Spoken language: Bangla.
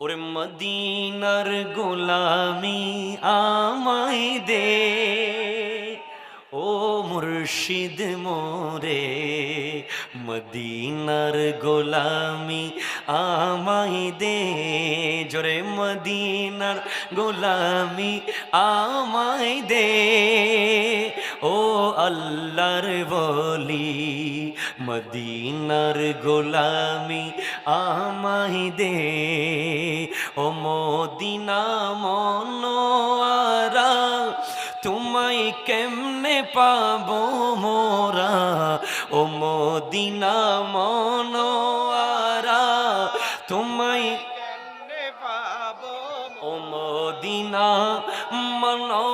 ওরে মদিনার গোলামি আমায় দে, ও মুর্শিদ মোরে মদিনার গোলামি আমায় দে, জোরে মদিনার গোলামি আমায় দে, ও আল্লাহর বলি মদিনার গোলামি আমায় দে, ও মদিনা মনোয়ারা তোমায় কেমনে পাবো মোরা, ও মদিনা মনোয়ারা তোমায় কেমনে পাবো, ও মদিনা মনো